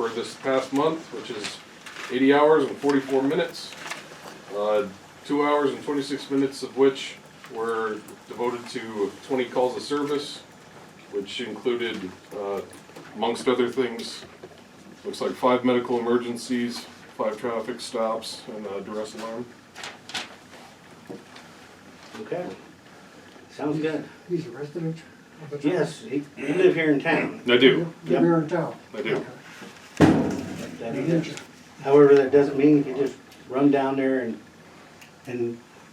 for this past month, which is 80 hours and 44 minutes. 2 hours and 26 minutes of which were devoted to 20 calls of service, which included, amongst other things, looks like 5 medical emergencies, 5 traffic stops, and a duress alarm. Okay. Sounds good. He's a resident of the town? Yes, you live here in town. I do. Live here in town? I do. However, that doesn't mean you can just run down there and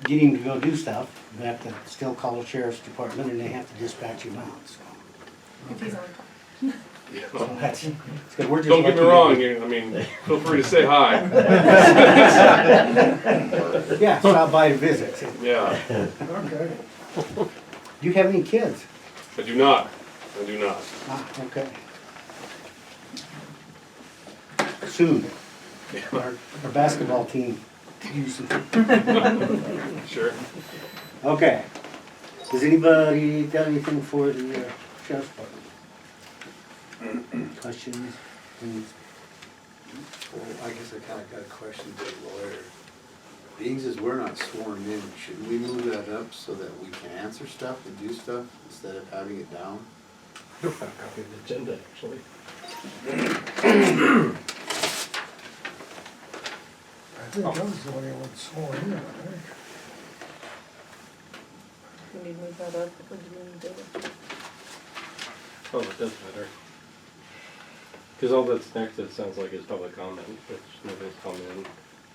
get him to go do stuff. You have to still call the sheriff's department and they have to dispatch him out, so. If he's on So that's good. We're just Don't get me lucky wrong, that I mean, feel free to say hi. we- Yeah, stop by and visit. Yeah, Okay. Do you have any kids? I do not. I do not. Ah, okay. Soon. Our basketball team uses them. Sure. Okay. Does anybody got anything for the sheriff's department? Questions? Well, I guess I kinda got a question to the lawyer. Being as we're not sworn in, should we move that up so that we can answer stuff and do stuff instead of having it down? I don't have a copy of the agenda, actually. I think I was the only one sworn in, I think. we need to move that up, or do we need to? Oh, it does matter. Because all that's next, it sounds like, is public comment, which nobody's come in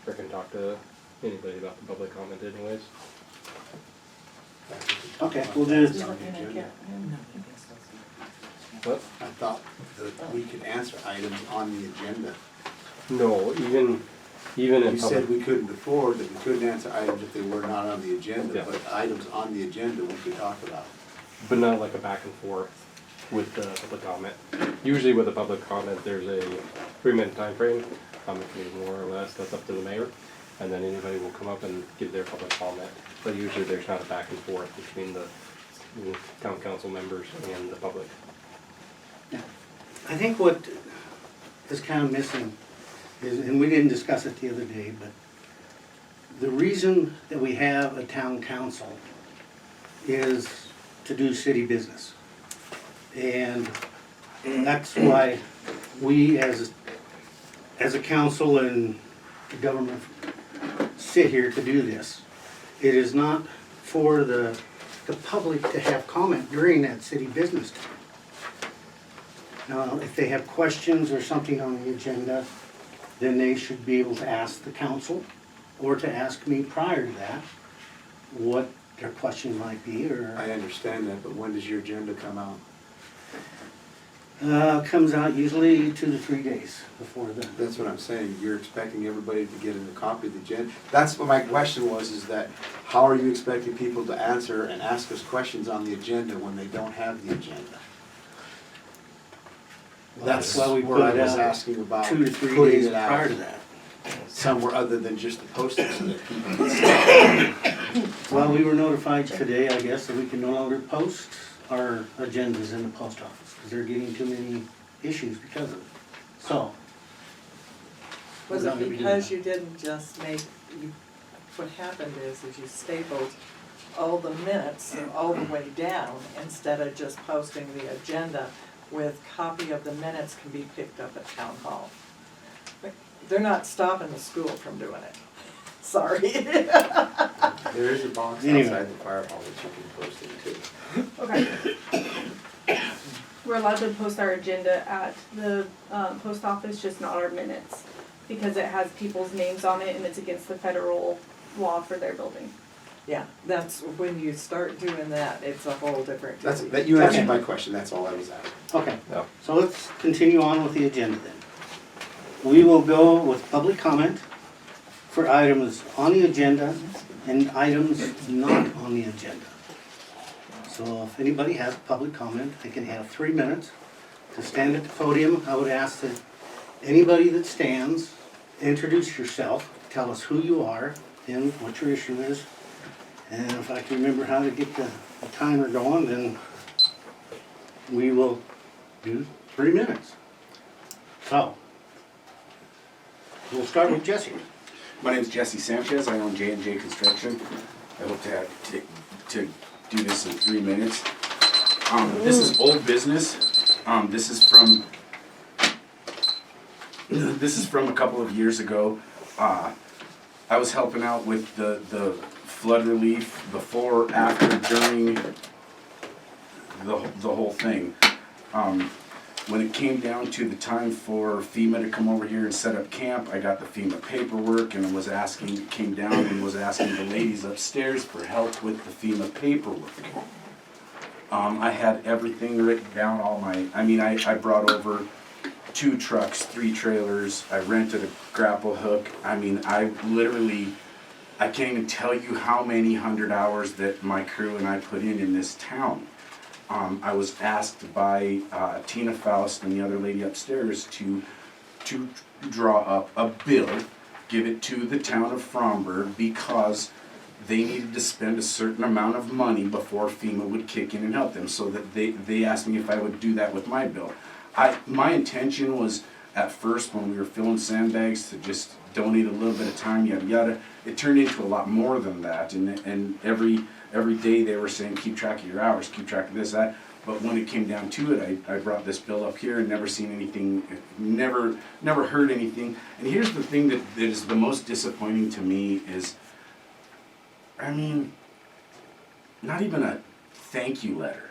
or can talk to anybody about the public comment anyways. Okay, well then it's, On the agenda. What? I thought that we could answer items on the agenda. No, even in You said public, we couldn't before, that we couldn't answer items if they were not on the agenda, Yeah. but items on the agenda we could talk about. but not like a back and forth with the public comment. Usually with a public comment, there's a 3-minute time frame. Comment can be more or less, that's up to the mayor. And then anybody will come up and give their public comment. But usually there's not a back and forth between the town council members and the public. I think what is kind of missing is, and we didn't discuss it the other day, but the reason that we have a town council is to do city business. And that's why we as a council and the government sit here to do this. It is not for the public to have comment during that city business time. If they have questions or something on the agenda, then they should be able to ask the council or to ask me prior to that what their question might be, or I understand that, but when does your agenda come out? comes out usually 2 to 3 days before the. That's what I'm saying, you're expecting everybody to get a copy of the agenda. That's what my question was, is that how are you expecting people to answer and ask us questions on the agenda when they don't have the agenda? That's why we what put I it was out asking about 2 to 3 putting days it out prior to that. somewhere other than just the posting so that people can see it. Well, we were notified today, I guess, that we can no longer post our agendas in the post office because they're getting too many issues because of it. So. Was we're not it gonna be doing because that. you didn't just what happened is you stapled all the minutes all the way down instead of just posting the agenda with copy of the minutes can be picked up at town hall. They're not stopping the school from doing it. Sorry. There is a box Anyway. outside the fire hall that you can post into. Okay. We're allowed to post our agenda at the post office, just not our minutes, because it has people's names on it and it's against the federal law for their building. Yeah, that's, when you start doing that, it's a whole different. That you answered my question, that's all I was asking. Okay, Yeah. so let's continue on with the agenda then. We will go with public comment for items on the agenda and items not on the agenda. So if anybody has public comment, they can have 3 minutes to stand at the podium. I would ask that anybody that stands, introduce yourself, tell us who you are and what your issue is. And if I can remember how to get the timer going, then we will do 3 minutes. So, We'll start with Jesse. My name is Jesse Sanchez. I own J&J Construction. I hope to do this in 3 minutes. This is old business. This is from a couple of years ago. I was helping out with the flood relief before, after, during the whole thing. When it came down to the time for FEMA to come over here and set up camp, I got the FEMA paperwork and came down and was asking the ladies upstairs for help with the FEMA paperwork. I had everything written down, I brought over 2 trucks, 3 trailers, I rented a grapple hook. I can't even tell you how many 100 hours that my crew and I put in this town. I was asked by Tina Faust and the other lady upstairs to draw up a bill, give it to the town of Fromberg, because they needed to spend a certain amount of money before FEMA would kick in and help them. So that they asked me if I would do that with my bill. My intention was, at first, when we were filling sandbags, to just donate a little bit of time, yada yada. It turned into a lot more than that, and every day they were saying, keep track of your hours, keep track of this, that. But when it came down to it, I brought this bill up here and never seen anything, never heard anything. And here's the thing that is the most disappointing to me is, not even a thank you letter.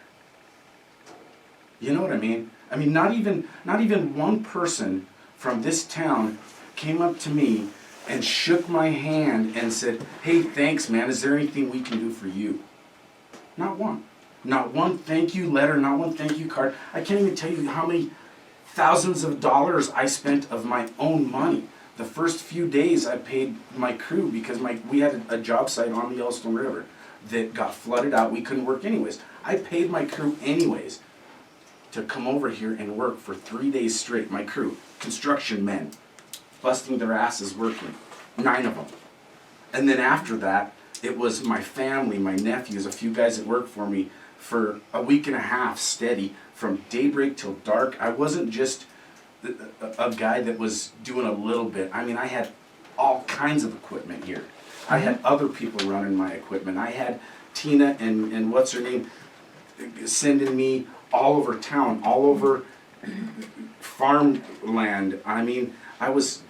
You know what I mean? Not even one person from this town came up to me and shook my hand and said, hey, thanks, man, is there anything we can do for you? Not one. Not one thank you letter, not one thank you card. I can't even tell you how many thousands of dollars I spent of my own money. The first few days I paid my crew because we had a job site on the Yellowstone River that got flooded out. We couldn't work anyways. I paid my crew anyways to come over here and work for 3 days straight. My crew, construction men, busting their asses working, 9 of them. And then after that, it was my family, my nephews, a few guys that worked for me for a week and a half steady, from daybreak till dark. I wasn't just a guy that was doing a little bit. I had all kinds of equipment here. I had other people running my equipment. I had Tina and what's her name sending me all over town, all over farmland. I was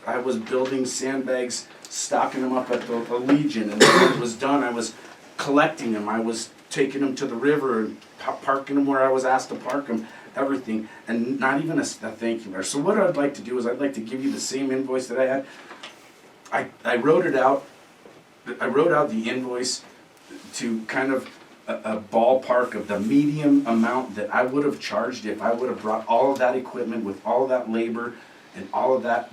building sandbags, stocking them up at the Legion, and when it was done, I was collecting them. I was taking them to the river and parking them where I was asked to park them, everything, and not even a thank you letter. So what I'd like to do is I'd like to give you the same invoice that I had. I wrote it out. I wrote out the invoice to kind of a ballpark of the medium amount that I would have charged if I would have brought all of that equipment with all of that labor and all of that.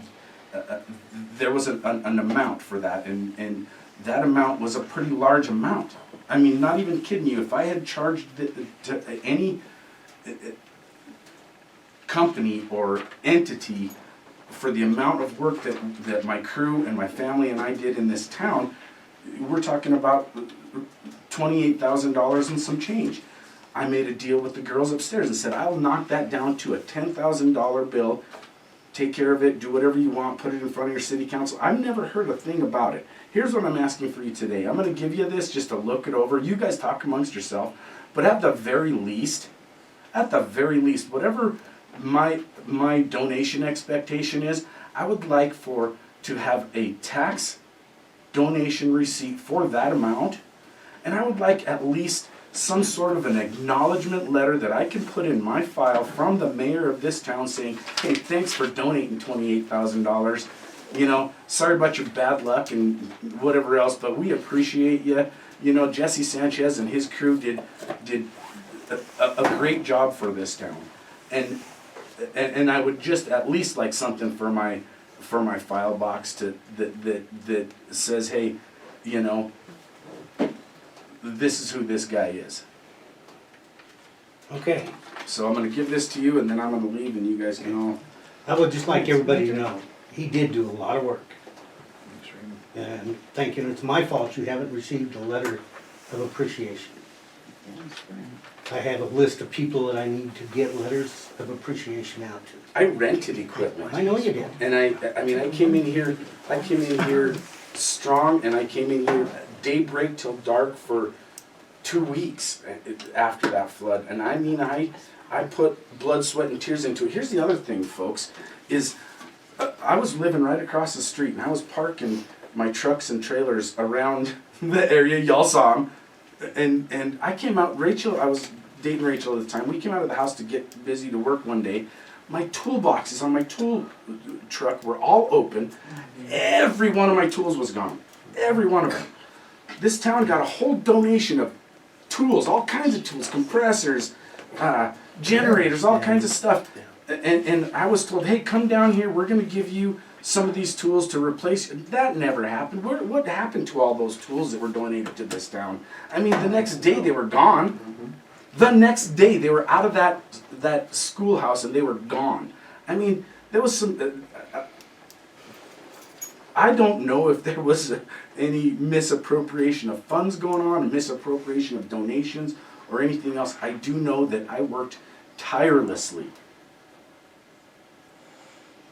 There was an amount for that, and that amount was a pretty large amount. Not even kidding you, if I had charged to any company or entity for the amount of work that my crew and my family and I did in this town, we're talking about $28,000 and some change. I made a deal with the girls upstairs and said, I'll knock that down to a $10,000 bill, take care of it, do whatever you want, put it in front of your city council. I've never heard a thing about it. Here's what I'm asking for you today. I'm going to give you this just to look it over. You guys talk amongst yourself, but at the very least, whatever my donation expectation is, I would like to have a tax donation receipt for that amount, and I would like at least some sort of an acknowledgement letter that I can put in my file from the mayor of this town saying, hey, thanks for donating $28,000. Sorry about your bad luck and whatever else, but we appreciate you. Jesse Sanchez and his crew did a great job for this town. And I would just at least like something for my file box that says, hey, this is who this guy is. Okay, So I'm going to give this to you, and then I'm going to leave, and you guys can all. I would just like everybody to know, he did do a lot of work. And thank you, it's my fault you haven't received a letter of appreciation. I have a list of people that I need to get letters of appreciation out to. I rented equipment. I know you did. And I mean, I came in here strong, and I came in here daybreak till dark for 2 weeks after that flood. And I mean, I put blood, sweat, and tears into it. Here's the other thing, folks, is I was living right across the street, and I was parking my trucks and trailers around the area. Y'all saw them. And I came out, I was dating Rachel at the time. We came out of the house to get busy to work one day. My toolboxes on my tool truck were all open. Every one of my tools was gone. Every one of them. This town got a whole donation of tools, all kinds of tools, compressors, generators, all kinds of stuff. And I was told, hey, come down here, we're gonna give you some of these tools to replace. That never happened. What happened to all those tools that were donated to this town? I mean, the next day they were gone. The next day they were out of that schoolhouse and they were gone. I mean, there was some. I don't know if there was any misappropriation of funds going on, misappropriation of donations, or anything else. I do know that I worked tirelessly.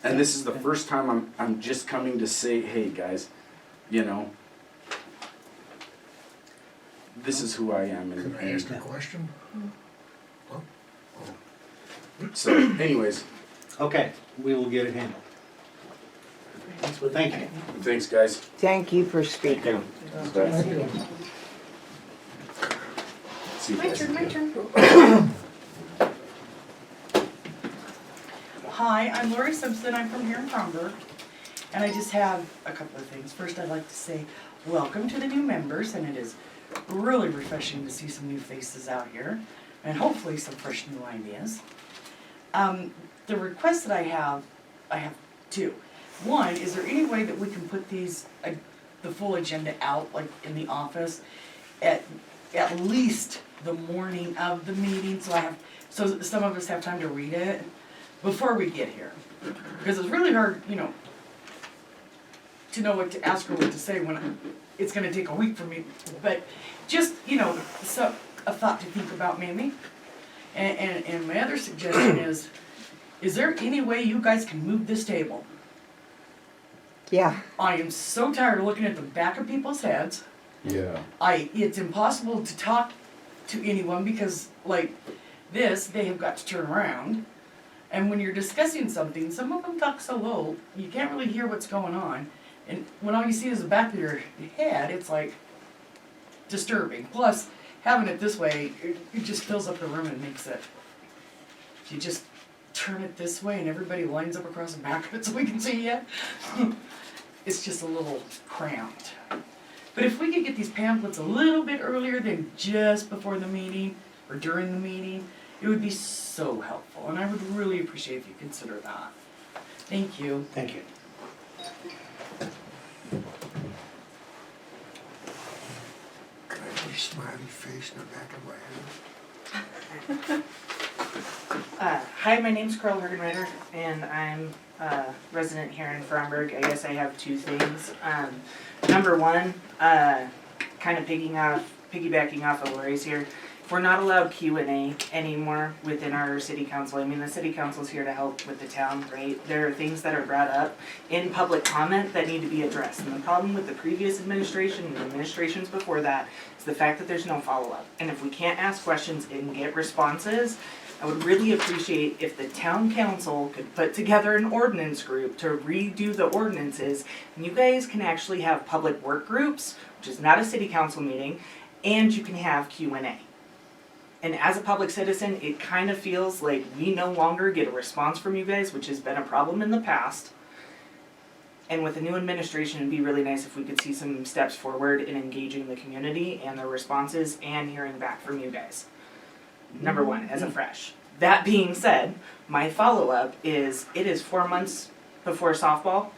And this is the first time I'm just coming to say, hey guys, you know, this is who I am. Can I ask a question? So, anyways, Okay, we will get it handled. Thank you. thanks guys. Thank you for speaking. Thank you. See you guys. My turn. Hi, I'm Lori Simpson. I'm from here in Fromberg. And I just have a couple of things. First, I'd like to say welcome to the new members, and it is really refreshing to see some new faces out here, and hopefully some fresh new ideas. The request that I have two. One, is there any way that we can put these, the full agenda out, like in the office, at least the morning of the meeting, so some of us have time to read it before we get here? Because it's really hard, you know, to know what to ask or what to say when it's gonna take a week for me. But just, you know, so a thought to think about maybe. And my other suggestion is there any way you guys can move this table? Yeah. I am so tired of looking at the back of people's heads. Yeah. It's impossible to talk to anyone because, like this, they have got to turn around. And when you're discussing something, some of them talk so low, you can't really hear what's going on. And when all you see is the back of your head, it's like disturbing. Plus, having it this way, it just fills up the room and makes it, if you just turn it this way and everybody lines up across the back of it so we can see you, it's just a little cramped. But if we could get these pamphlets a little bit earlier than just before the meeting or during the meeting, it would be so helpful, and I would really appreciate if you consider that. Thank you. Thank you. Can I put a smiley face in the back of my head? Hi, my name's Carl Hergenreiter, and I'm a resident here in Fromberg. I guess I have two things. Number one, kind of piggybacking off of Lori's here. If we're not allowed Q&A anymore within our city council, I mean, the city council's here to help with the town, right? There are things that are brought up in public comment that need to be addressed. And the problem with the previous administration and the administrations before that is the fact that there's no follow-up. And if we can't ask questions and get responses, I would really appreciate if the town council could put together an ordinance group to redo the ordinances, and you guys can actually have public work groups, which is not a city council meeting, and you can have Q&A. And as a public citizen, it kind of feels like we no longer get a response from you guys, which has been a problem in the past. And with the new administration, it'd be really nice if we could see some steps forward in engaging the community and their responses and hearing back from you guys. Number one, as a fresh. That being said, my follow-up is, it is 4 months before softball.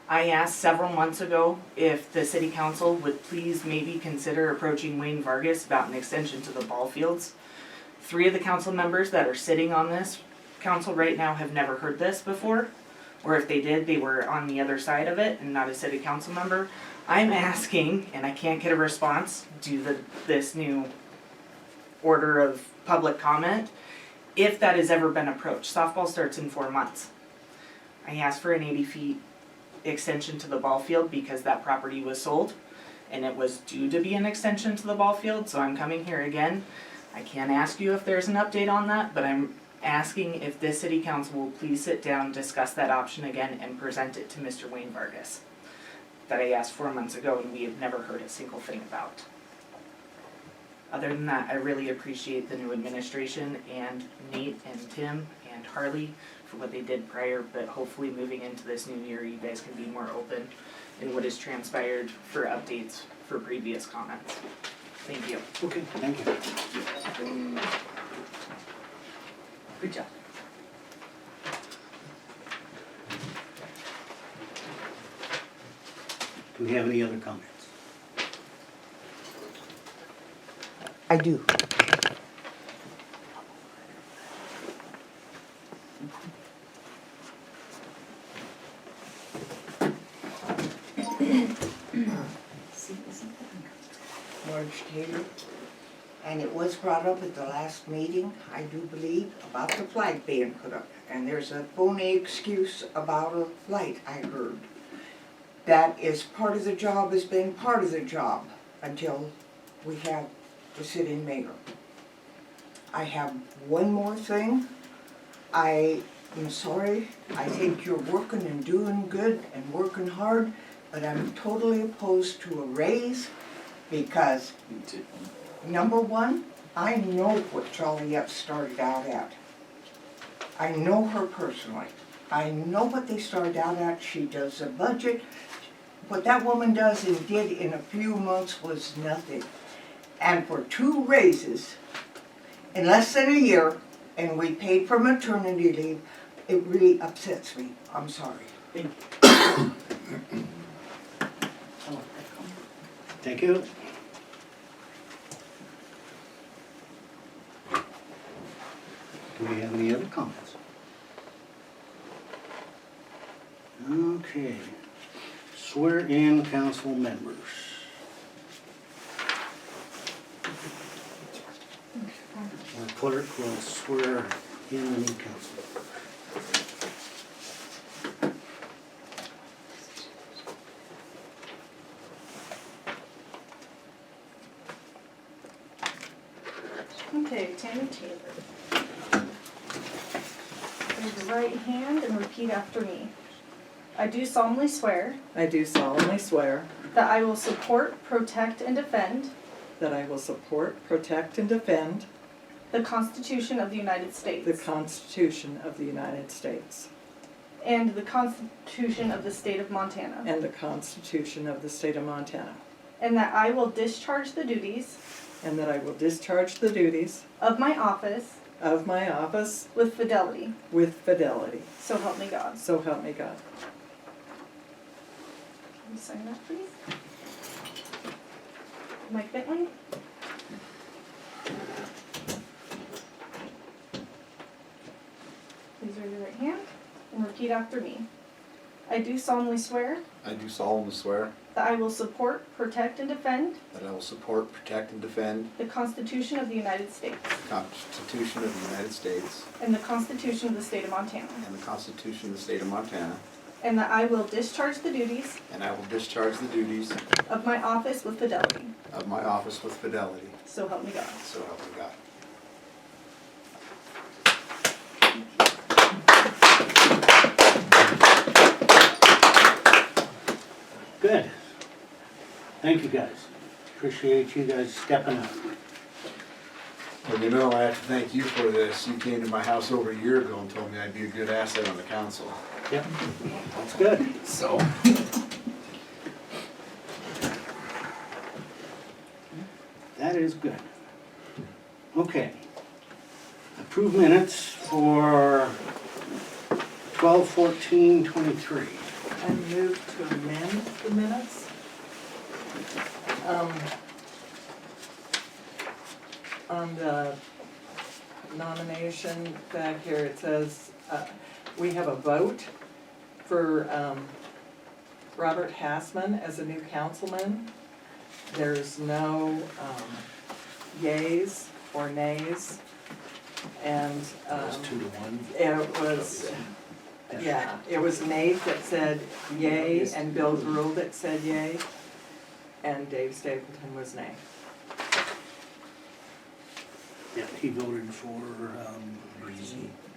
I asked several months ago if the city council would please maybe consider approaching Wayne Vargas about an extension to the ball fields. 3 of the council members that are sitting on this council right now have never heard this before, or if they did, they were on the other side of it and not a city council member. I'm asking, and I can't get a response due to this new order of public comment, if that has ever been approached. Softball starts in 4 months. I asked for an 80 feet extension to the ball field because that property was sold and it was due to be an extension to the ball field, so I'm coming here again. I can't ask you if there's an update on that, but I'm asking if this city council will please sit down, discuss that option again, and present it to Mr. Wayne Vargas. That I asked 4 months ago and we have never heard a single thing about. Other than that, I really appreciate the new administration and Nate and Tim and Harley for what they did prior, but hopefully moving into this new year, you guys can be more open in what has transpired for updates for previous comments. Thank you. Okay, thank you. Good job. Do we have any other comments? I do. Marge Taylor. And it was brought up at the last meeting, I do believe, about the flag being put up. And there's a phony excuse about a light, I heard. That is part of the job, has been part of the job until we have the sitting mayor. I have one more thing. I am sorry, I think you're working and doing good and working hard, but I'm totally opposed to a raise because number one, I know what Jolly Up started out at. I know her personally. I know what they started out at. She does a budget. What that woman does and did in a few months was nothing. And for 2 raises in less than a year, and we paid for maternity leave, it really upsets me. I'm sorry. Thank you. Do we have any other comments? Okay. Swear in council members. Our clerk will swear in the new council. Okay, Tammy Taylor. Raise your right hand and repeat after me. I do solemnly swear I do solemnly swear that I will support, protect, and defend that I will support, protect, and defend the Constitution of the United the States Constitution of the United States and the Constitution of the State of Montana, and the Constitution of the State of Montana, and that I will discharge the duties and that I will discharge the duties of my office of my office with fidelity. with fidelity. So help me God. So help me God. Can you sign that, please? Mike Bentley? Please raise your right hand and repeat after me. I do solemnly swear I do solemnly swear that I will support, protect, and defend that I will support, protect, and defend the Constitution of the United States the Constitution of the United States and the Constitution of the State of Montana, and the Constitution of the State of Montana, and that I will discharge the duties and I will discharge the duties of my office with fidelity. of my office with fidelity. So help me God. So help me God. Good. Thank you guys. Appreciate you guys stepping up. Well, you know, I have to thank you for this. You came to my house over a year ago and told me I'd be a good asset on the council. Yep, that's good. So. That is good. Okay. Approved minutes for 12/14/23. I move to amend the minutes. On the nomination back here, it says, we have a vote for, Robert Hassman as a new councilman. There's no, yays or nays. And, It was 2-1. it was, yeah, it was Nate that said yay and Bill Grue that said yay. And Dave Stapleton was nay. Yeah, he voted for,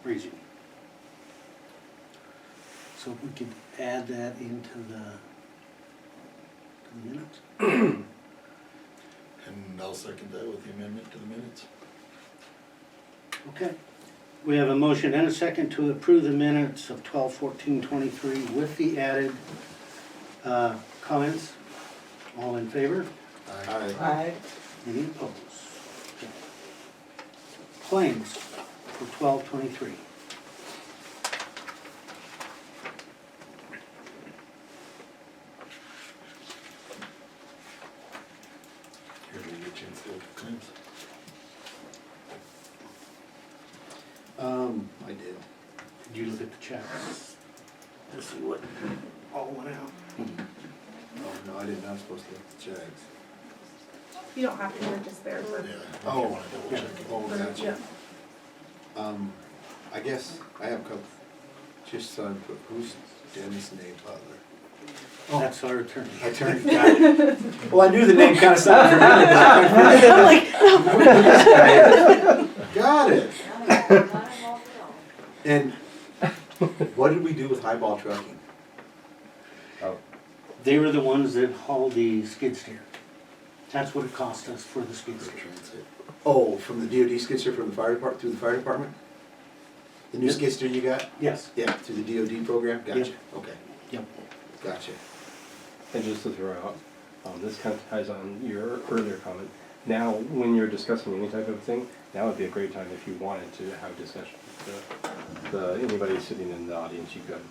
Breezy. So we could add that into the minutes. And I'll second that with the amendment to the minutes. Okay. We have a motion and a second to approve the minutes of 12/14/23 with the added comments. All in favor? Aye. Any opposed? Okay. Claims for 12/23. Here, we get a chance to look at claims. I did. Did you look at the checks? To see what all went out? Oh, no, I didn't, I was supposed to look at the checks. You don't have to, they're just there for. Yeah. if you Oh, wanna double check it. oh, gotcha. Yeah. I guess I have a couple, just so I put, who's Dennis Nate Butler? That's our attorney. I turned, got it. Well, I knew the name kinda sounded familiar, but I couldn't figure got it. And what did we do with highball trucking? They were the ones that hauled the skid steer. That's what it cost us for the skid steer. Oh, from the DOD skid steer from the fire department, through the fire department? The new Yep. skid steer you got? Yes. Yeah, through the DOD program? Gotcha, Yep. okay, Yep. gotcha. And just to throw out, this kind of ties on your earlier comment. Now, when you're discussing any type of thing, now would be a great time if you wanted to have discussion. Anybody sitting in the audience, you could,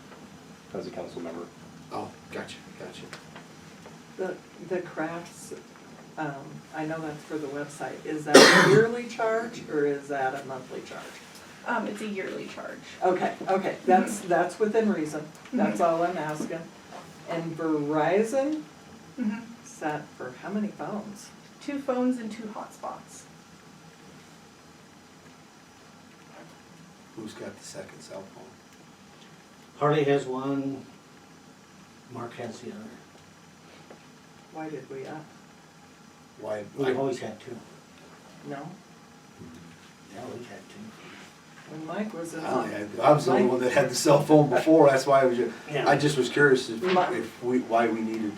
as a council member. Oh, gotcha, gotcha. The crafts, I know that's for the website. Is that a yearly charge or is that a monthly charge? It's a yearly charge. Okay, that's within reason. That's all I'm asking. And Verizon, Mhm. set for how many phones? 2 phones and 2 hotspots. Who's got the second cell phone? Harley has one, Mark has the other. Why did we, Why? We've always had 2. no? Yeah, we've had 2. When Mike was in. I was the only one that had the cell phone before, that's why Yeah. I just was curious if My- why we needed,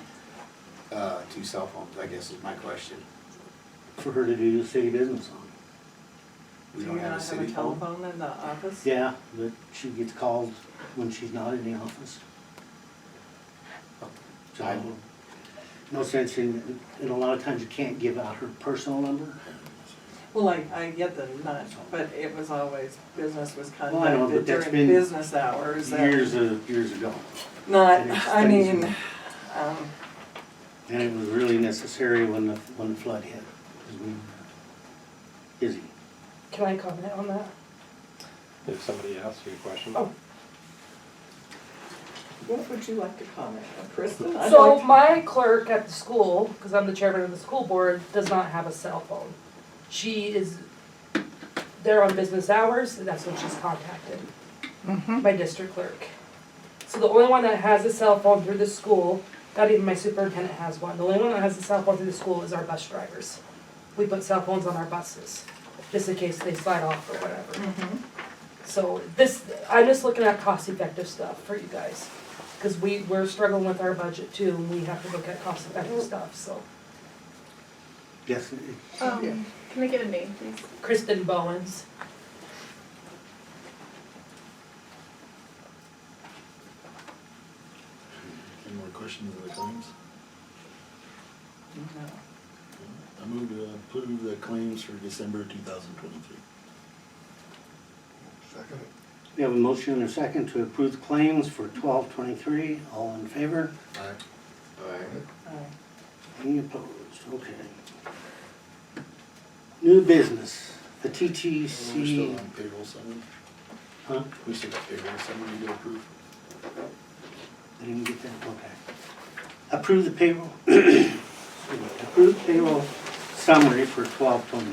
2 cell phones, I guess is my question. For her to do city business on. We Do don't you have not a have city a phone? telephone in the office? Yeah, but she gets called when she's not in the office. So, no sense in, and a lot of times you can't give out her personal number. Well, I get the nut, but it was always, business was Well, I know, conducted but that's during been business hours. Years ago. Not, and it's I mean, crazy. And it was really necessary when the flood hit, because we were busy. Can I comment on that? If somebody asks you a question. Oh. what would you like to comment on, Kristen? I'd So like- my clerk at the school, because I'm the chairman of the school board, does not have a cell phone. She is there on business hours, and that's when she's contacted. My district clerk. So the only one that has a cell phone through the school, not even my superintendent has one, the only one that has a cell phone through the school is our bus drivers. We put cell phones on our buses, just in case they slide off or whatever. Mhm. So this, I'm just looking at cost-effective stuff for you guys, because we're struggling with our budget too, and we have to look at cost-effective stuff, so. Yes, Can I get a name, please? Kristen Bowens. Any more questions of the claims? No. I move to approve the claims for December 2023. Second. we have a motion and a second to approve the claims for 12/23. All in favor? Aye. Any opposed? Okay. New business, the We're still TTC, on payroll summary. huh? We still got payroll summary to approve. I didn't get that, okay. Approve the payroll, excuse me, approve payroll summary for 12/23.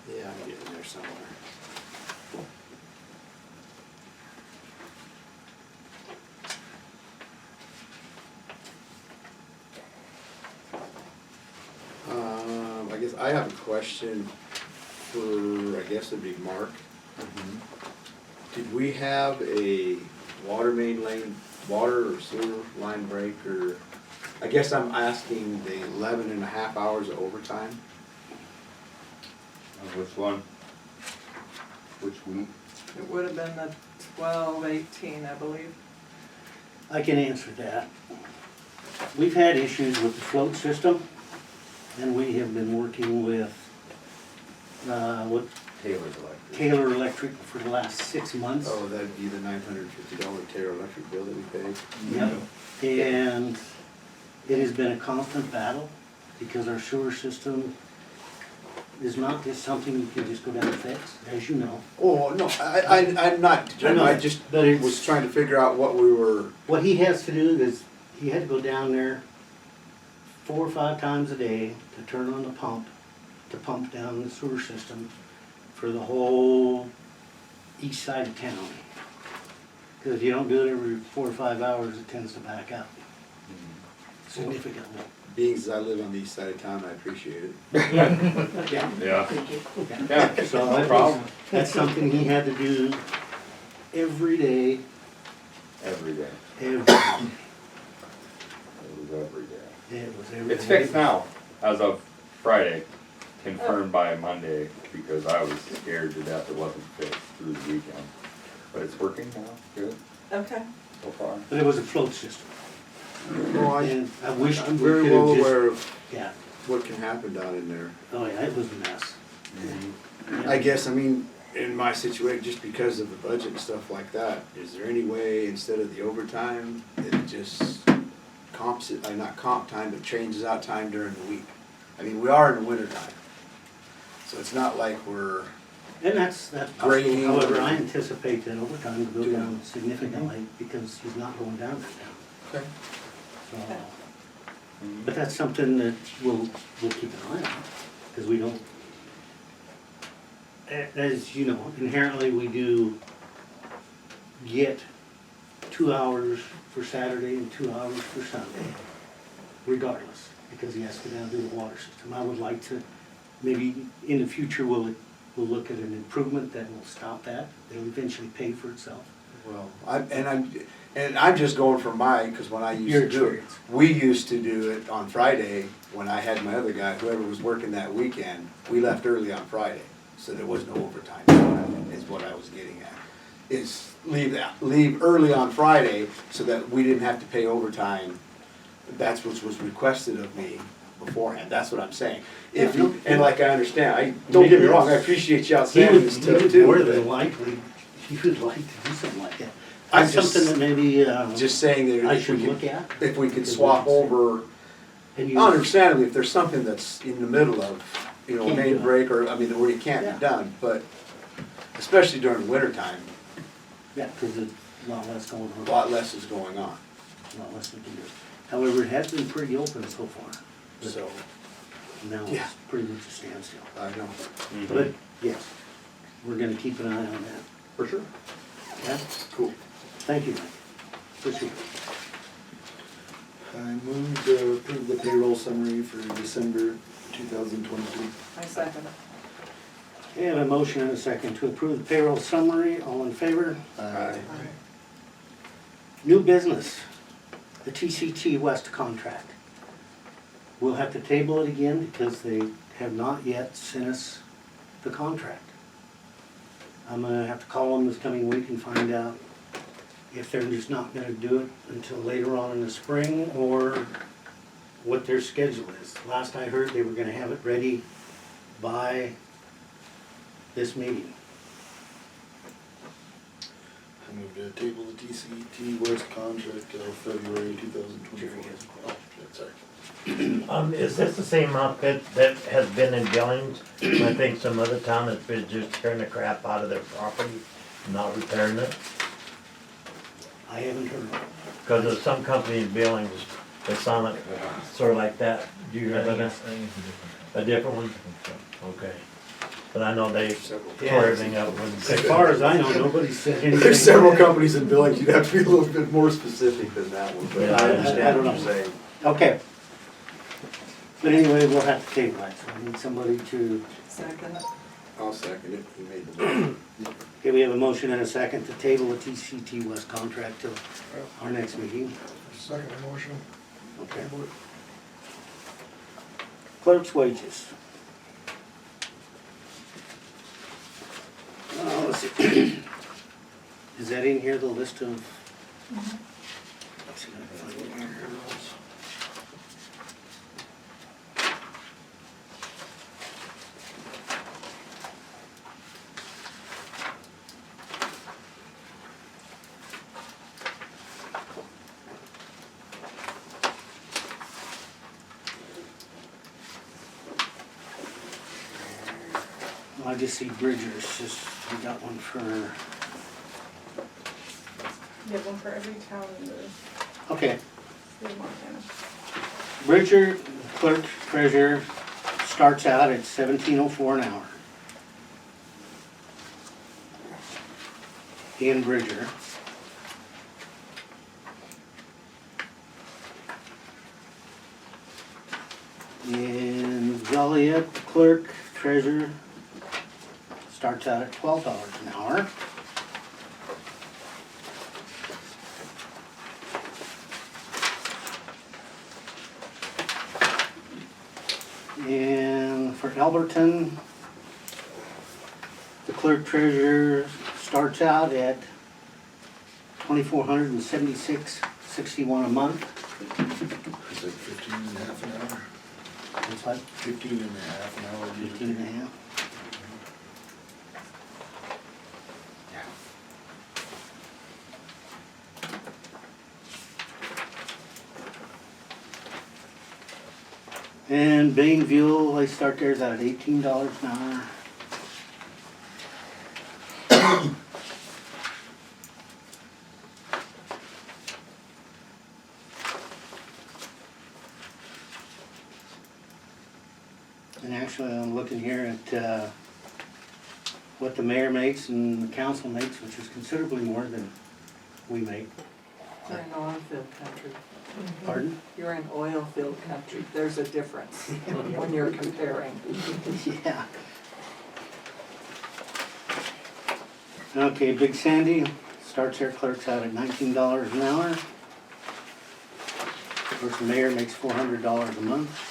Yeah, I'm getting there somewhere. I guess I have a question for, I guess it'd be Mark. Did we have a water main lane, water or sewer line break, or, I guess I'm asking the 11.5 hours of overtime? Which one? Which week? It would have been the 12/18, I believe. I can answer that. We've had issues with the float system, and we have been working with, Taylor's Electric. Taylor Electric for the last 6 months. Oh, that'd be the $950 Taylor Electric bill that we paid? Yep. And it has been a constant battle because our sewer system is not just something you can just go down and fix, as you know. Oh, no, I'm not, I just But it's- was trying to figure out what we were, What he has to do is, he had to go down there 4 or 5 times a day to turn on the pump, to pump down the sewer system for the whole east side of town. Because if you don't do it every 4 or 5 hours, it tends to back up significantly. being as I live on the east side of town, I appreciate it. Yeah. Yeah. Yeah. So No that problem. was- that's something he had to do every day, Every day. every day. It was every day. It was every It's day. fixed now, as of Friday, confirmed by Monday, because I was scared to death it wasn't fixed through the weekend. But it's working now, good, Okay. so far. But it was a float system. Well, And I wish we I'm very could well have just, aware of yeah, what can happen down in there. oh yeah, it was a mess. I guess, I mean, in my situation, just because of the budget and stuff like that, is there any way, instead of the overtime, it just comps it, not comp time, but changes out time during the week? I mean, we are in the winter time, so it's not like we're, And that's possible. Grading. However, I anticipate that overtime will go down significantly because he's not going down there now. okay, So, Okay. but that's something that we'll keep an eye on, because we don't, as you know, inherently we do get 2 hours for Saturday and 2 hours for Sunday, regardless, because he has to go down to the water system. I would like to, maybe in the future, we'll look at an improvement that will stop that. It'll eventually pay for itself. well, I'm just going from because when I used Your to do it, experience. we used to do it on Friday, when I had my other guy, whoever was working that weekend, we left early on Friday, so there was no overtime, is what I was getting at. Is leave early on Friday, so that we didn't have to pay overtime. That's what was requested of me beforehand, that's what I'm saying. If Yeah, no. you, and like I understand, don't get me wrong, I appreciate y'all He saying would, this he stuff would too. more but than likely, he would like to do something like that. I'm That's just- something that maybe, Just saying that I if we should could, look at. if we could swap over, And you, understandably, if there's something that's in the middle of, Can't main do it. break, or, I mean, where it can't Yeah. be done, but especially during the winter time, yeah, because there's a lot less going on. a lot less is going on, A lot less we can do. However, it has been pretty open so far. But so, now Yeah. it's pretty much a standstill. I know. But, yes, we're gonna keep an eye on that. For sure. Yeah? Cool. Thank you, Mike. Appreciate it. I move to approve the payroll summary for December 2023. I second it. We have a motion and a second to approve the payroll summary. All in favor? Aye. New business, the TCT West contract. We'll have to table it again because they have not yet sent us the contract. I'm gonna have to call them this coming week and find out if they're just not gonna do it until later on in the spring or what their schedule is. Last I heard, they were gonna have it ready by this meeting. I move to table the TCT West contract till February 2024. Oh, sorry. Is this the same outfit that has been in Billings? I think some other town has been just tearing the crap out of their property, not repairing it. I haven't heard. Cause there's some company in Billings that sound like, sort of like that. Do you remember that? A different one? Okay. But I know they tore everything up. As far as I know, nobody said anything. There's several companies in Billings, you'd have to be a little bit more specific than that one, but Yeah, I I understand don't what know. you're saying. Okay. But anyway, we'll have to table that, so I need somebody to, Second, I'll second it, he made the motion. okay, we have a motion and a second to table the TCT West contract till our next meeting. Second motion. Okay. Clerk's wages. Let's see. Is that in here, the list of? Let's see if I can find it here. I just see Bridgers, just, we got one for, You have one for every town in the okay. state of Montana. Bridger, clerk, treasurer, starts out at $17.04 an hour. In Bridger. In Joliet, clerk, treasurer, starts out at $12 an hour. And for Alberton, the clerk treasurer starts out at $2,476.61 a month. It's like 15 and a half an hour. It's like 15 and a half an hour. 15 and a half. And Bainville, they start theirs out at $18 an hour. And actually, I'm looking here at what the mayor makes and the council makes, which is considerably more than we make. you're in oil field country. Pardon? You're in oil field country, there's a difference when you're comparing. Yeah. Okay, Big Sandy starts their clerks out at $19 an hour. Of course, the mayor makes $400 a month.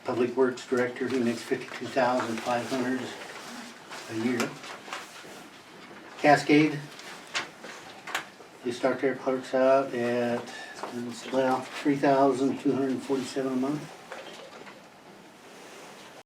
Public Works Director, he makes $52,500 a year. Cascade, they start their clerks out at, well, $3,247 a month.